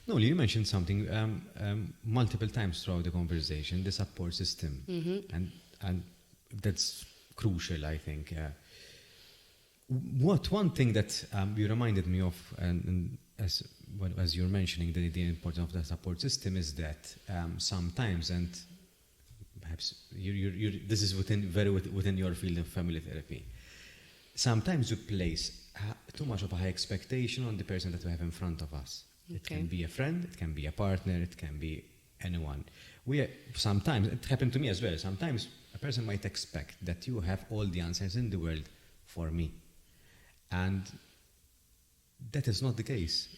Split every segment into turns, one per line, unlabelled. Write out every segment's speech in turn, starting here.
No, you mentioned something multiple times throughout the conversation, the support system. And that's crucial, I think. One thing that you reminded me of, and as you're mentioning, the importance of the support system is that sometimes, and perhaps this is within your field of family therapy, sometimes we place too much of a high expectation on the person that we have in front of us.
Okay.
It can be a friend, it can be a partner, it can be anyone. Sometimes, it happened to me as well, sometimes a person might expect that you have all the answers in the world for me. And that is not the case.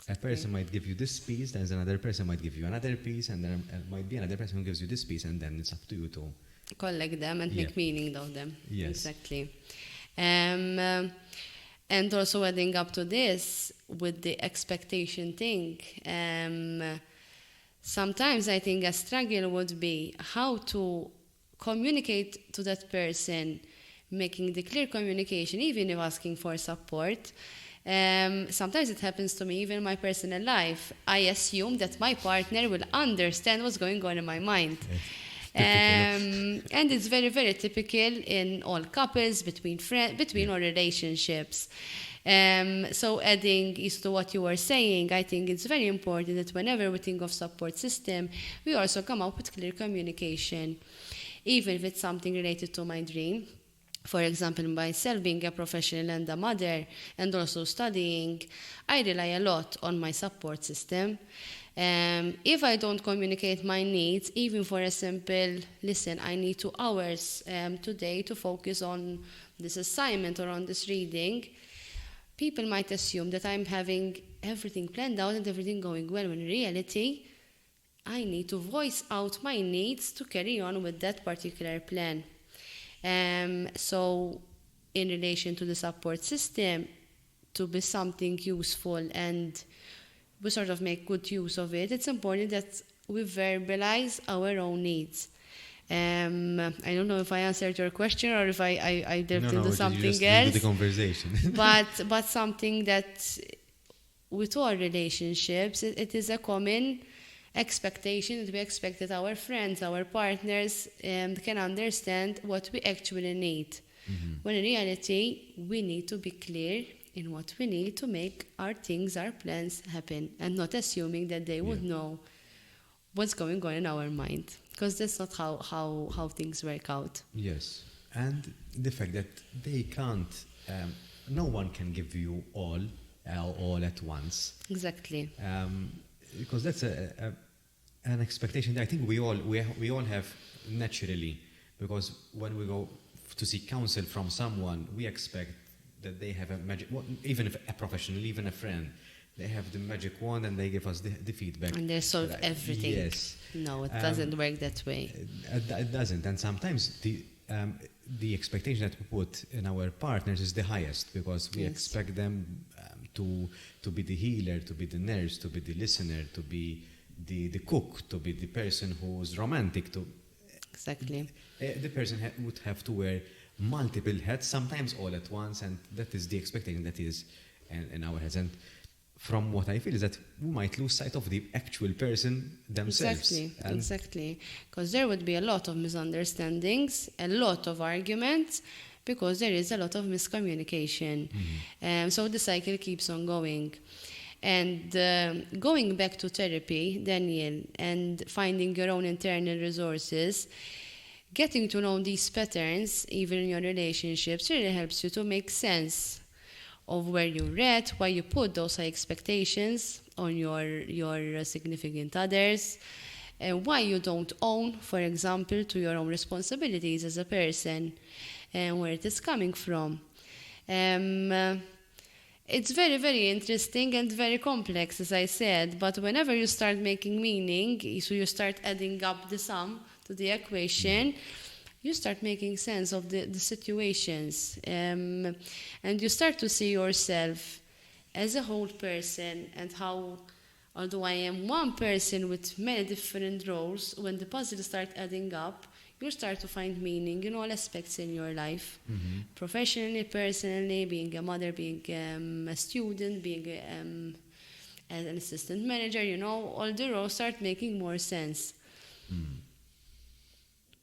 A person might give you this piece, there's another person might give you another piece, and there might be another person who gives you this piece, and then it's up to you to
collect them and make meaning of them.
Yes.
Exactly. And also adding up to this, with the expectation thing, sometimes I think a struggle would be how to communicate to that person, making the clear communication, even if asking for support. Sometimes it happens to me, even in my personal life. I assume that my partner will understand what's going on in my mind. And it's very, very typical in all couples, between friends, between all relationships. So adding is to what you were saying, I think it's very important that whenever we think of support system, we also come up with clear communication, even if it's something related to my dream. For example, myself being a professional and a mother and also studying, I rely a lot on my support system. If I don't communicate my needs, even for a simple, listen, I need 2 hours today to focus on this assignment or on this reading, people might assume that I'm having everything planned out and everything going well, when in reality, I need to voice out my needs to carry on with that particular plan. So in relation to the support system, to be something useful and we sort of make good use of it, it's important that we verbalize our own needs. I don't know if I answered your question or if I delved into something else.
The conversation.
but something that with all relationships, it is a common expectation that we expect that our friends, our partners can understand what we actually need. When in reality, we need to be clear in what we need to make our things, our plans happen, and not assuming that they would know what's going on in our mind, because that's not how things work out.
Yes, and the fact that they can't, no one can give you all at once.
Exactly.
Because that's an expectation that I think we all have naturally, because when we go to seek counsel from someone, we expect that they have a magic, even if a professional, even a friend, they have the magic wand and they give us the feedback.
And they solve everything.
Yes.
No, it doesn't work that way.
It doesn't. And sometimes the expectation that we put in our partners is the highest, because we expect them to be the healer, to be the nurse, to be the listener, to be the cook, to be the person who's romantic.
Exactly.
The person would have to wear multiple hats, sometimes all at once, and that is the expectation that is in our heads. And from what I feel is that we might lose sight of the actual person themselves.
Exactly. Because there would be a lot of misunderstandings, a lot of arguments, because there is a lot of miscommunication. So the cycle keeps on going. And going back to therapy, Daniel, and finding your own internal resources, getting to know these patterns, even in your relationships, really helps you to make sense of where you're at, why you put those high expectations on your significant others, and why you don't own, for example, to your own responsibilities as a person, and where it is coming from. It's very, very interesting and very complex, as I said, but whenever you start making meaning, so you start adding up the sum to the equation, you start making sense of the situations, and you start to see yourself as a whole person, and how, although I am one person with many different roles, when the puzzles start adding up, you start to find meaning in all aspects in your life, professionally, personally, being a mother, being a student, being as an assistant manager, all the roles start making more sense.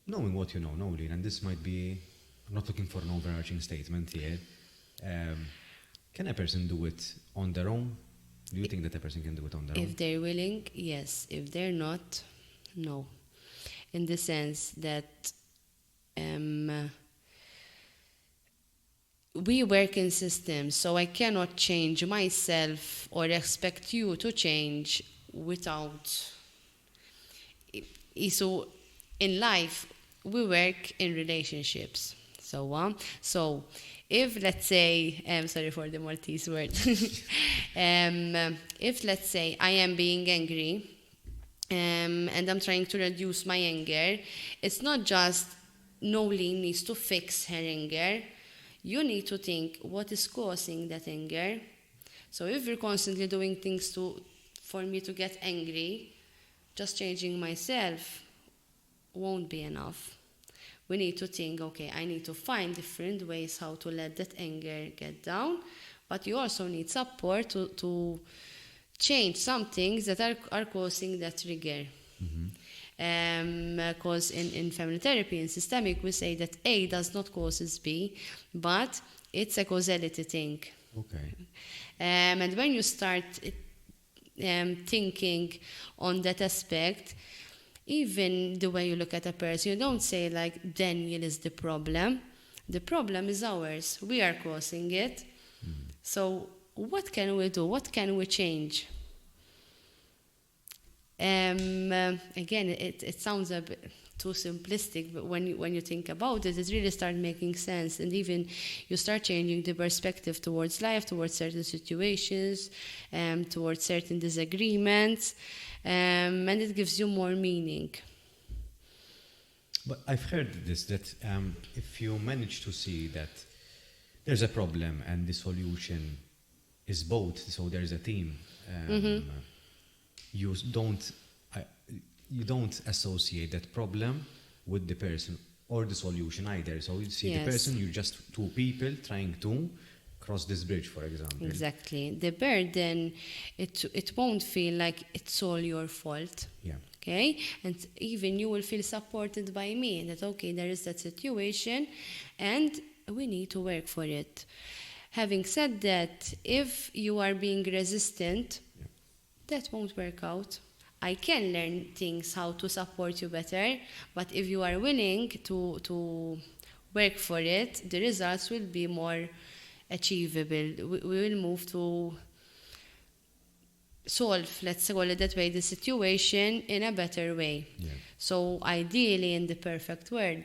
Knowing what you know, Noelene, and this might be, I'm not looking for an overarching statement here. Can a person do it on their own? Do you think that a person can do it on their own?
If they're willing, yes. If they're not, no. In the sense that we work in systems, so I cannot change myself or expect you to change without. So in life, we work in relationships. So if, let's say, sorry for the Maltese word, if, let's say, I am being angry and I'm trying to reduce my anger, it's not just Noelene needs to fix her anger. You need to think what is causing that anger. So if you're constantly doing things for me to get angry, just changing myself won't be enough. We need to think, okay, I need to find different ways how to let that anger get down, but you also need support to change some things that are causing that trigger. Because in family therapy and systemic, we say that A does not causes B, but it's a causality thing.
Okay.
And when you start thinking on that aspect, even the way you look at a person, you don't say like Daniel is the problem. The problem is ours. We are causing it. So what can we do? What can we change? Again, it sounds a bit too simplistic, but when you think about it, it really starts making sense. And even you start changing the perspective towards life, towards certain situations, towards certain disagreements, and it gives you more meaning.
But I've heard this, that if you manage to see that there's a problem and the solution is both, so there's a team, you don't associate that problem with the person or the solution either. So you see the person, you're just two people trying to cross this bridge, for example.
Exactly. The burden, it won't feel like it's all your fault.
Yeah.
Okay? And even you will feel supported by me that, okay, there is that situation and we need to work for it. Having said that, if you are being resistant, that won't work out. I can learn things how to support you better, but if you are willing to work for it, the results will be more achievable. We will move to solve, let's call it that way, the situation in a better way.
Yeah.
So ideally, in the perfect world,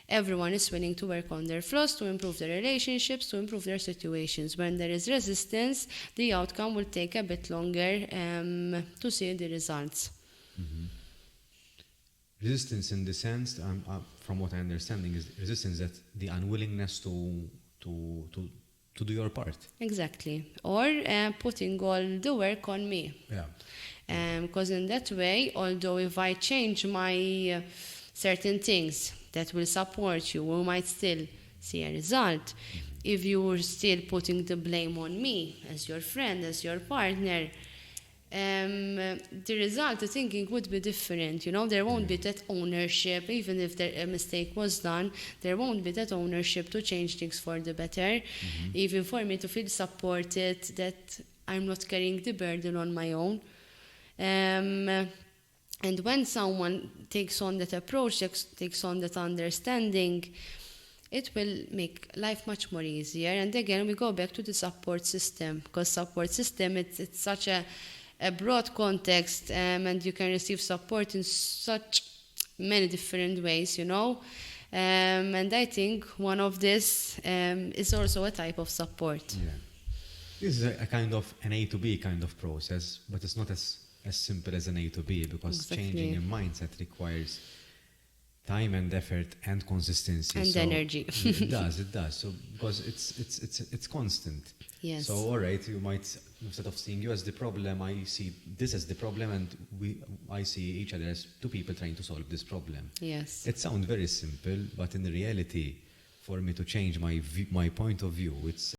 everyone is willing to work on their flaws, to improve their relationships, to improve their situations. When there is resistance, the outcome will take a bit longer to see the results.
Resistance in the sense, from what I understand, is resistance that the unwillingness to do your part.
Exactly. Or putting all the work on me.
Yeah.
Because in that way, although if I change my certain things that will support you, we might still see a result. If you were still putting the blame on me as your friend, as your partner, the result, the thinking would be different. There won't be that ownership, even if a mistake was done, there won't be that ownership to change things for the better. Even for me to feel supported, that I'm not carrying the burden on my own. And when someone takes on that approach, takes on that understanding, it will make life much more easier. And again, we go back to the support system, because support system, it's such a broad context, and you can receive support in such many different ways, and I think one of this is also a type of support.
Yeah. This is a kind of an A to B kind of process, but it's not as simple as an A to B, because changing a mindset requires time and effort and consistency.
And energy.
It does. So because it's constant.
Yes.
So all right, you might, instead of seeing you as the problem, I see this as the problem, and I see each other as two people trying to solve this problem.
Yes.
It sounds very simple, but in reality, for me to change my point of view, it's